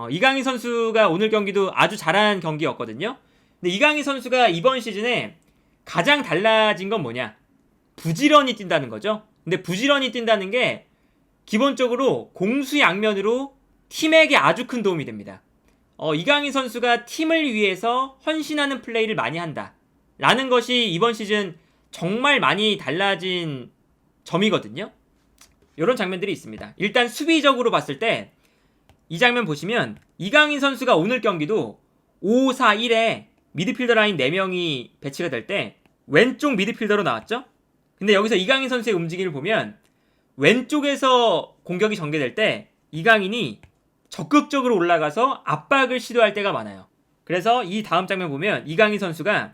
이강인 선수가 오늘 경기도 아주 잘한 경기였거든요. 근데 이강인 선수가 이번 시즌에 가장 달라진 건 뭐냐? 부지런히 뛴다는 거죠. 근데 부지런히 뛴다는 게 기본적으로 공수양면으로 팀에게 아주 큰 도움이 됩니다. 이강인 선수가 팀을 위해서 헌신하는 플레이를 많이 한다 라는 것이 이번 시즌 정말 많이 달라진 점이거든요. 이런 장면들이 있습니다. 일단 수비적으로 봤을 때 이 장면 보시면 이강인 선수가 오늘 경기도 5-4-1에 미드필더 라인 4명이 배치가 될 때 왼쪽 미드필더로 나왔죠. 근데 여기서 이강인 선수의 움직임을 보면 왼쪽에서 공격이 전개될 때 이강인이 적극적으로 올라가서 압박을 시도할 때가 많아요. 그래서 이 다음 장면 보면 이강인 선수가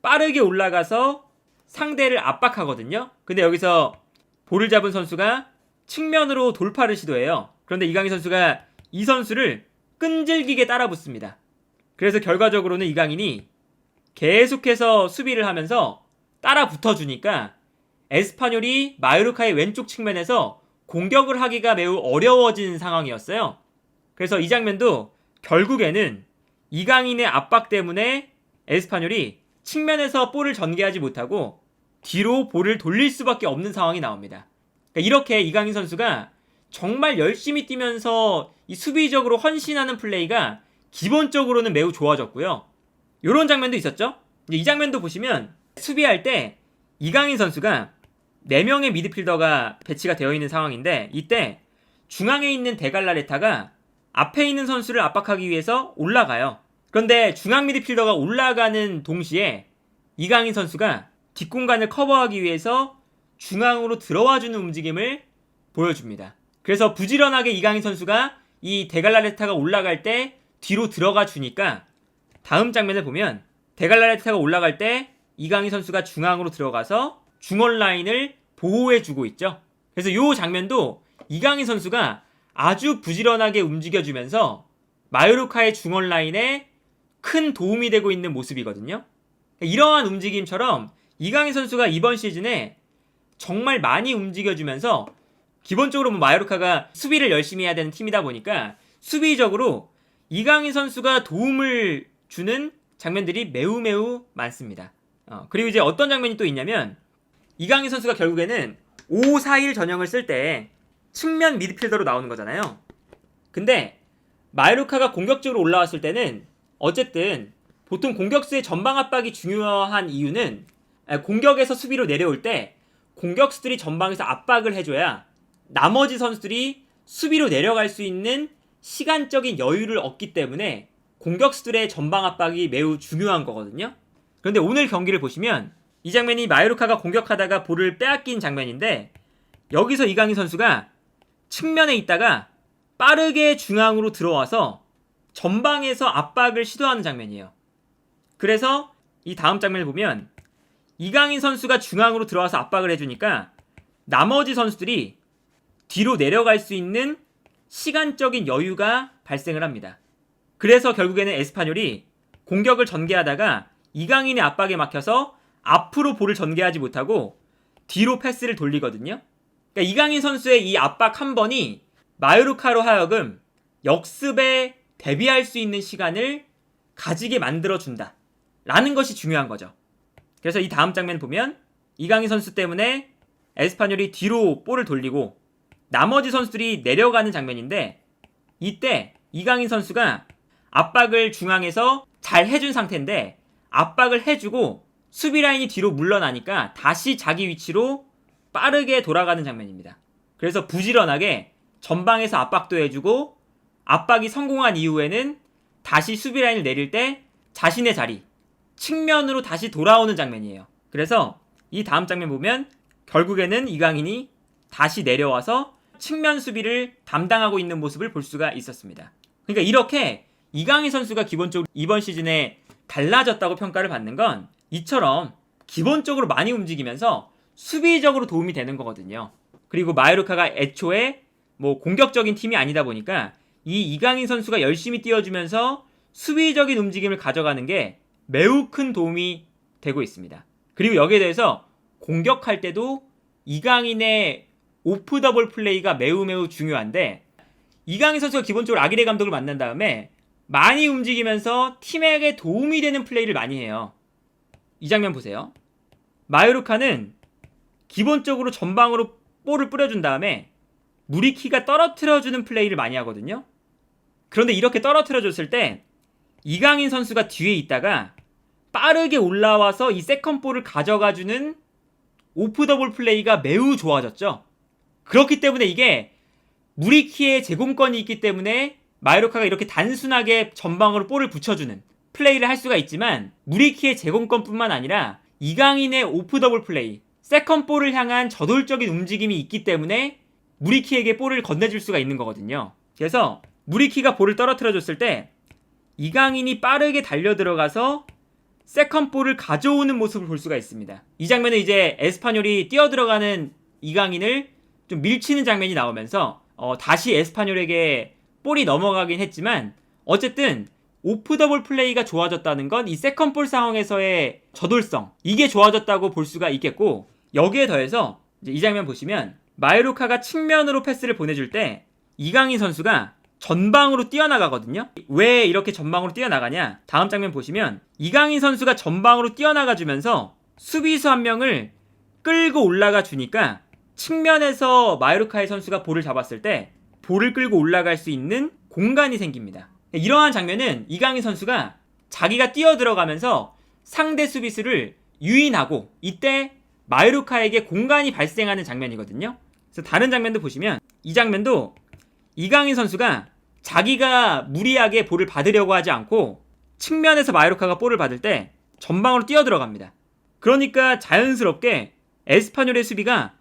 빠르게 올라가서 상대를 압박하거든요. 근데 여기서 볼을 잡은 선수가 측면으로 돌파를 시도해요. 그런데 이강인 선수가 이 선수를 끈질기게 따라붙습니다. 그래서 결과적으로는 이강인이 계속해서 수비를 하면서 따라 붙어주니까 에스파뇰이 마요르카의 왼쪽 측면에서 공격을 하기가 매우 어려워진 상황이었어요. 그래서 이 장면도 결국에는 이강인의 압박 때문에 에스파뇰이 측면에서 볼을 전개하지 못하고 뒤로 볼을 돌릴 수밖에 없는 상황이 나옵니다. 그러니까 이렇게 이강인 선수가 정말 열심히 뛰면서 이 수비적으로 헌신하는 플레이가 기본적으로는 매우 좋아졌고요. 이런 장면도 있었죠. 이 장면도 보시면 수비할 때 이강인 선수가 4명의 미드필더가 배치가 되어 있는 상황인데 이때 중앙에 있는 데갈라레타가 앞에 있는 선수를 압박하기 위해서 올라가요. 그런데 중앙 미드필더가 올라가는 동시에 이강인 선수가 뒷공간을 커버하기 위해서 중앙으로 들어와주는 움직임을 보여줍니다. 그래서 부지런하게 이강인 선수가 이 데갈라레타가 올라갈 때 뒤로 들어가 주니까 다음 장면을 보면 데갈라레타가 올라갈 때 이강인 선수가 중앙으로 들어가서 중원 라인을 보호해주고 있죠. 그래서 이 장면도 이강인 선수가 아주 부지런하게 움직여주면서 마요르카의 중원 라인에 큰 도움이 되고 있는 모습이거든요. 이러한 움직임처럼 이강인 선수가 이번 시즌에 정말 많이 움직여주면서 기본적으로 마요르카가 수비를 열심히 해야 되는 팀이다 보니까 수비적으로 이강인 선수가 도움을 주는 장면들이 매우 많습니다. 그리고 이제 어떤 장면이 또 있냐면 이강인 선수가 결국에는 5-4-1 전형을 쓸 때 측면 미드필더로 나오는 거잖아요. 근데 마요르카가 공격적으로 올라왔을 때는 어쨌든 보통 공격수의 전방 압박이 중요한 이유는 공격에서 수비로 내려올 때 공격수들이 전방에서 압박을 해줘야 나머지 선수들이 수비로 내려갈 수 있는 시간적인 여유를 얻기 때문에 공격수들의 전방 압박이 매우 중요한 거거든요. 그런데 오늘 경기를 보시면 이 장면이 마요르카가 공격하다가 볼을 빼앗긴 장면인데 여기서 이강인 선수가 측면에 있다가 빠르게 중앙으로 들어와서 전방에서 압박을 시도하는 장면이에요. 그래서 이 다음 장면을 보면 이강인 선수가 중앙으로 들어와서 압박을 해주니까 나머지 선수들이 뒤로 내려갈 수 있는 시간적인 여유가 발생을 합니다. 그래서 결국에는 에스파뇰이 공격을 전개하다가 이강인의 압박에 막혀서 앞으로 볼을 전개하지 못하고 뒤로 패스를 돌리거든요. 그러니까 이강인 선수의 이 압박 한 번이 마요르카로 하여금 역습에 대비할 수 있는 시간을 가지게 만들어준다 라는 것이 중요한 거죠. 그래서 이 다음 장면 보면 이강인 선수 때문에 에스파뇰이 뒤로 볼을 돌리고 나머지 선수들이 내려가는 장면인데 이때 이강인 선수가 압박을 중앙에서 잘 해준 상태인데 압박을 해주고 수비 라인이 뒤로 물러나니까 다시 자기 위치로 빠르게 돌아가는 장면입니다. 그래서 부지런하게 전방에서 압박도 해주고 압박이 성공한 이후에는 다시 수비 라인을 내릴 때 자신의 자리 측면으로 다시 돌아오는 장면이에요. 그래서 이 다음 장면 보면 결국에는 이강인이 다시 내려와서 측면 수비를 담당하고 있는 모습을 볼 수가 있었습니다. 그러니까 이렇게 이강인 선수가 기본적으로 이번 시즌에 달라졌다고 평가를 받는 건 이처럼 기본적으로 많이 움직이면서 수비적으로 도움이 되는 거거든요. 그리고 마요르카가 애초에 공격적인 팀이 아니다 보니까 이 이강인 선수가 열심히 뛰어주면서 수비적인 움직임을 가져가는 게 매우 큰 도움이 되고 있습니다. 그리고 여기에 대해서 공격할 때도 이강인의 오프 더 볼 플레이가 매우 중요한데 이강인 선수가 기본적으로 아기레 감독을 만난 다음에 많이 움직이면서 팀에게 도움이 되는 플레이를 많이 해요. 이 장면 보세요. 마요르카는 기본적으로 전방으로 볼을 뿌려준 다음에 무리키가 떨어뜨려주는 플레이를 많이 하거든요. 그런데 이렇게 떨어뜨려줬을 때 이강인 선수가 뒤에 있다가 빠르게 올라와서 이 세컨볼을 가져가주는 오프 더볼 플레이가 매우 좋아졌죠. 그렇기 때문에 이게 무리키의 제공권이 있기 때문에 마요르카가 이렇게 단순하게 전방으로 볼을 붙여주는 플레이를 할 수가 있지만, 무리키의 제공권뿐만 아니라 이강인의 오프 더블 플레이, 세컨볼을 향한 저돌적인 움직임이 있기 때문에 무리키에게 볼을 건네줄 수가 있는 거거든요. 그래서 무리키가 볼을 떨어뜨려줬을 때 이강인이 빠르게 달려 들어가서 세컨볼을 가져오는 모습을 볼 수가 있습니다. 이 장면은 이제 에스파뇰이 뛰어들어가는 이강인을 좀 밀치는 장면이 나오면서 다시 에스파뇰에게 볼이 넘어가긴 했지만, 어쨌든 오프 더블 플레이가 좋아졌다는 건 이 세컨볼 상황에서의 저돌성, 이게 좋아졌다고 볼 수가 있겠고, 여기에 더해서 이제 이 장면 보시면 마요르카가 측면으로 패스를 보내줄 때 이강인 선수가 전방으로 뛰어나가거든요. 왜 이렇게 전방으로 뛰어나가냐, 다음 장면 보시면 이강인 선수가 전방으로 뛰어나가 주면서 수비수 한 명을 끌고 올라가 주니까 측면에서 마요르카의 선수가 볼을 잡았을 때 볼을 끌고 올라갈 수 있는 공간이 생깁니다. 이러한 장면은 이강인 선수가 자기가 뛰어 들어가면서 상대 수비수를 유인하고 이때 마요르카에게 공간이 발생하는 장면이거든요. 그래서 다른 장면도 보시면 이 장면도 이강인 선수가 자기가 무리하게 볼을 받으려고 하지 않고 측면에서 마요르카가 볼을 받을 때 전방으로 뛰어 들어갑니다. 그러니까 자연스럽게 에스파뇰의 수비가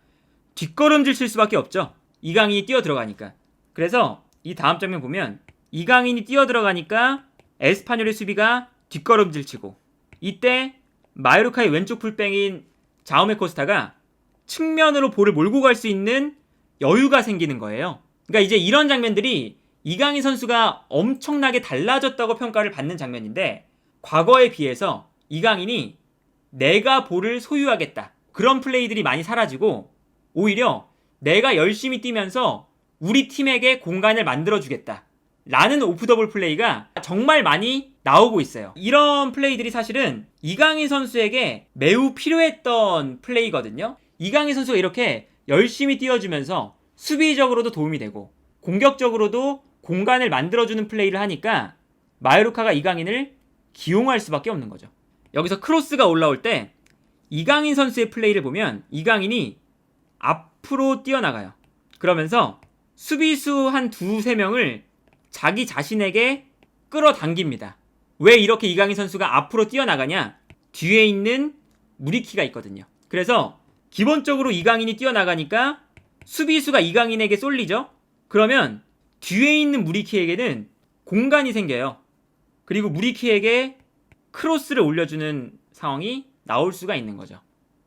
뒷걸음질 칠 수밖에 없죠. 이강인이 뛰어 들어가니까. 그래서 이 다음 장면 보면 이강인이 뛰어 들어가니까 에스파뇰의 수비가 뒷걸음질 치고, 이때 마요르카의 왼쪽 풀백인 자우메 코스타가 측면으로 볼을 몰고 갈 수 있는 여유가 생기는 거예요. 그러니까 이제 이런 장면들이 이강인 선수가 엄청나게 달라졌다고 평가를 받는 장면인데, 과거에 비해서 이강인이 내가 볼을 소유하겠다, 그런 플레이들이 많이 사라지고 오히려 내가 열심히 뛰면서 우리 팀에게 공간을 만들어주겠다 라는 오프 더블 플레이가 정말 많이 나오고 있어요. 이런 플레이들이 사실은 이강인 선수에게 매우 필요했던 플레이거든요. 이강인 선수가 이렇게 열심히 뛰어주면서 수비적으로도 도움이 되고 공격적으로도 공간을 만들어주는 플레이를 하니까 마요르카가 이강인을 기용할 수밖에 없는 거죠. 여기서 크로스가 올라올 때 이강인 선수의 플레이를 보면 이강인이 앞으로 뛰어나가요. 그러면서 수비수 한 두세 명을 자기 자신에게 끌어당깁니다. 왜 이렇게 이강인 선수가 앞으로 뛰어나가냐? 뒤에 있는 무리키가 있거든요. 그래서 기본적으로 이강인이 뛰어나가니까 수비수가 이강인에게 쏠리죠? 그러면 뒤에 있는 무리키에게는 공간이 생겨요. 그리고 무리키에게 크로스를 올려주는 상황이 나올 수가 있는 거죠.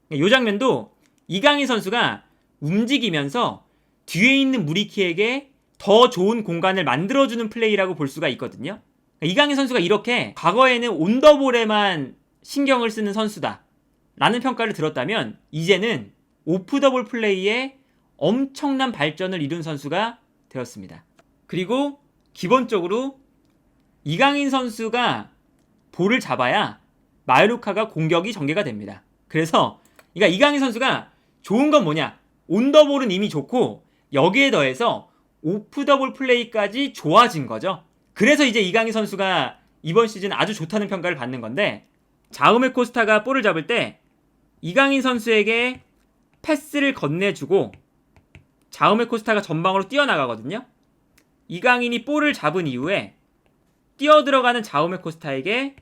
이 장면도 이강인 선수가 움직이면서 뒤에 있는 무리키에게 더 좋은 공간을 만들어주는 플레이라고 볼 수가 있거든요. 이강인 선수가 이렇게 과거에는 온더볼에만 신경을 쓰는 선수다 라는 평가를 들었다면, 이제는 오프 더볼 플레이에 엄청난 발전을 이룬 선수가 되었습니다. 그리고 기본적으로 이강인 선수가 볼을 잡아야 마요르카가 공격이 전개가 됩니다. 그래서 그러니까 이강인 선수가 좋은 건 뭐냐? 온더볼은 이미 좋고 여기에 더해서 오프 더볼 플레이까지 좋아진 거죠. 그래서 이제 이강인 선수가 이번 시즌 아주 좋다는 평가를 받는 건데, 자우메 코스타가 볼을 잡을 때 이강인 선수에게 패스를 건네주고 자우메 코스타가 전방으로 뛰어나가거든요. 이강인이 볼을 잡은 이후에 뛰어들어가는 자우메 코스타에게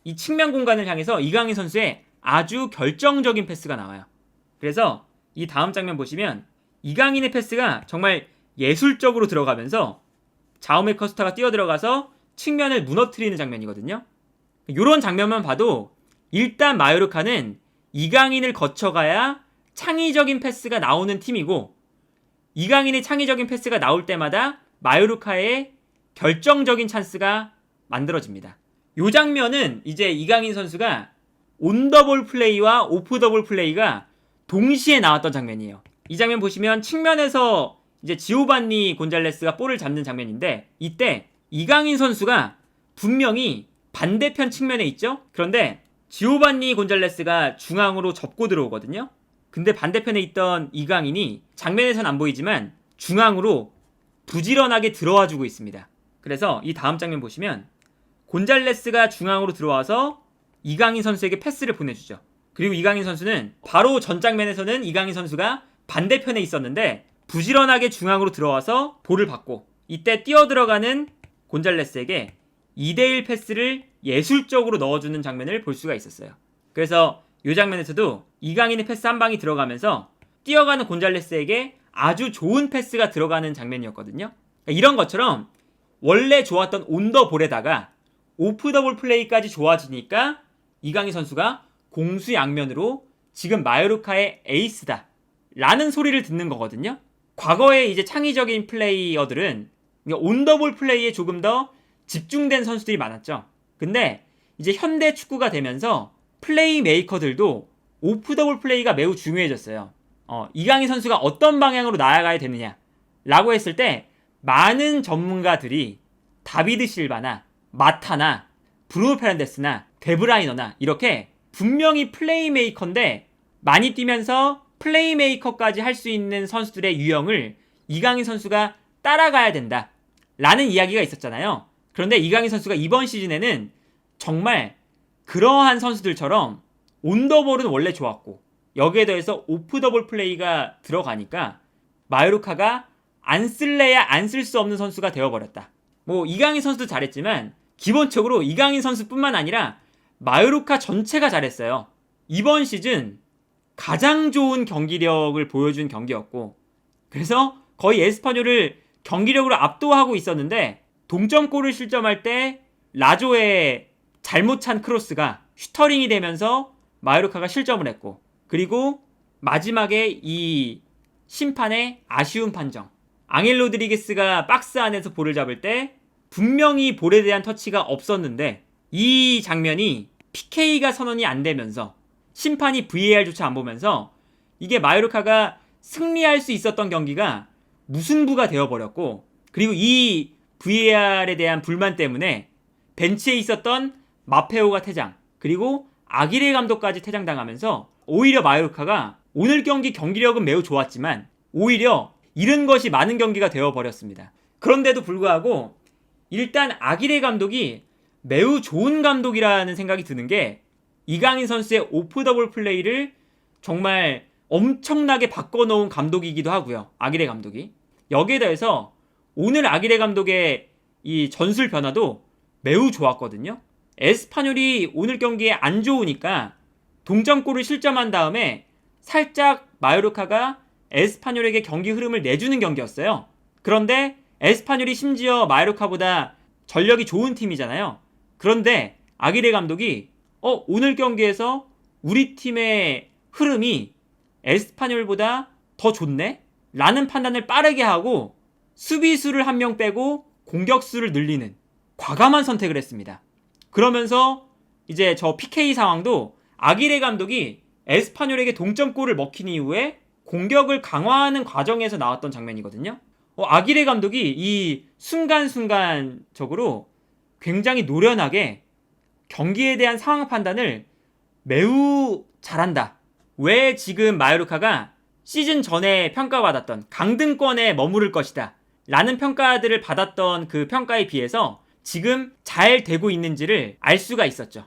이 측면 공간을 향해서 이강인 선수의 아주 결정적인 패스가 나와요. 그래서 이 다음 장면 보시면 이강인의 패스가 정말 예술적으로 들어가면서 자우메 코스타가 뛰어들어가서 측면을 무너뜨리는 장면이거든요. 이런 장면만 봐도 일단 마요르카는 이강인을 거쳐가야 창의적인 패스가 나오는 팀이고, 이강인의 창의적인 패스가 나올 때마다 마요르카의 결정적인 찬스가 만들어집니다. 이 장면은 이제 이강인 선수가 온더볼 플레이와 오프 더볼 플레이가 동시에 나왔던 장면이에요. 이 장면 보시면 측면에서 이제 지오반니 곤잘레스가 볼을 잡는 장면인데, 이때 이강인 선수가 분명히 반대편 측면에 있죠? 그런데 지오반니 곤잘레스가 중앙으로 접고 들어오거든요. 근데 반대편에 있던 이강인이 장면에선 안 보이지만 중앙으로 부지런하게 들어와 주고 있습니다. 그래서 이 다음 장면 보시면 곤잘레스가 중앙으로 들어와서 이강인 선수에게 패스를 보내주죠. 그리고 이강인 선수는 바로 전 장면에서는 이강인 선수가 반대편에 있었는데 부지런하게 중앙으로 들어와서 볼을 받고, 이때 뛰어들어가는 곤잘레스에게 2대1 패스를 예술적으로 넣어주는 장면을 볼 수가 있었어요. 그래서 이 장면에서도 이강인의 패스 한 방이 들어가면서 뛰어가는 곤잘레스에게 아주 좋은 패스가 들어가는 장면이었거든요. 이런 것처럼 원래 좋았던 온더볼에다가 오프더볼 플레이까지 좋아지니까 이강인 선수가 공수양면으로 지금 마요르카의 에이스다 라는 소리를 듣는 거거든요. 과거에 이제 창의적인 플레이어들은 온더볼 플레이에 조금 더 집중된 선수들이 많았죠. 근데 이제 현대 축구가 되면서 플레이 메이커들도 오프더볼 플레이가 매우 중요해졌어요. 이강인 선수가 어떤 방향으로 나아가야 되느냐 라고 했을 때 많은 전문가들이 다비드 실바나 마타나 브루노 페란데스나 데브라이너나 이렇게 분명히 플레이메이커인데 많이 뛰면서 플레이메이커까지 할 수 있는 선수들의 유형을 이강인 선수가 따라가야 된다 라는 이야기가 있었잖아요. 그런데 이강인 선수가 이번 시즌에는 정말 그러한 선수들처럼 온더볼은 원래 좋았고 여기에 더해서 오프더볼 플레이가 들어가니까 마요르카가 안 쓸래야 안 쓸 수 없는 선수가 되어버렸다. 뭐 이강인 선수도 잘했지만 기본적으로 이강인 선수뿐만 아니라 마요르카 전체가 잘했어요. 이번 시즌 가장 좋은 경기력을 보여준 경기였고, 그래서 거의 에스파뇰을 경기력으로 압도하고 있었는데 동점골을 실점할 때 라조의 잘못 찬 크로스가 슈터링이 되면서 마요르카가 실점을 했고, 그리고 마지막에 이 심판의 아쉬운 판정, 앙헬 로드리게스가 박스 안에서 볼을 잡을 때 분명히 볼에 대한 터치가 없었는데 이 장면이 PK가 선언이 안 되면서 심판이 VAR조차 안 보면서 이게 마요르카가 승리할 수 있었던 경기가 무승부가 되어버렸고, 그리고 이 VAR에 대한 불만 때문에 벤치에 있었던 마페오가 퇴장, 그리고 아기레 감독까지 퇴장당하면서 오히려 마요르카가 오늘 경기 경기력은 매우 좋았지만 오히려 잃은 것이 많은 경기가 되어버렸습니다. 그런데도 불구하고 일단 아기레 감독이 매우 좋은 감독이라는 생각이 드는 게, 이강인 선수의 오프더볼 플레이를 정말 엄청나게 바꿔놓은 감독이기도 하고요. 아기레 감독이. 여기에 더해서 오늘 아기레 감독의 이 전술 변화도 매우 좋았거든요. 에스파뇰이 오늘 경기에 안 좋으니까 동점골을 실점한 다음에 살짝 마요르카가 에스파뇰에게 경기 흐름을 내주는 경기였어요. 그런데 에스파뇰이 심지어 마요르카보다 전력이 좋은 팀이잖아요. 그런데 아기레 감독이 오늘 경기에서 우리 팀의 흐름이 에스파뇰보다 더 좋네? 라는 판단을 빠르게 하고 수비수를 한 명 빼고 공격수를 늘리는 과감한 선택을 했습니다. 그러면서 이제 저 PK 상황도 아기레 감독이 에스파뇰에게 동점골을 먹힌 이후에 공격을 강화하는 과정에서 나왔던 장면이거든요. 아기레 감독이 이 순간순간적으로 굉장히 노련하게 경기에 대한 상황 판단을 매우 잘한다. 왜 지금 마요르카가 시즌 전에 평가받았던 강등권에 머무를 것이다 라는 평가들을 받았던 그 평가에 비해서 지금 잘 되고 있는지를 알 수가 있었죠.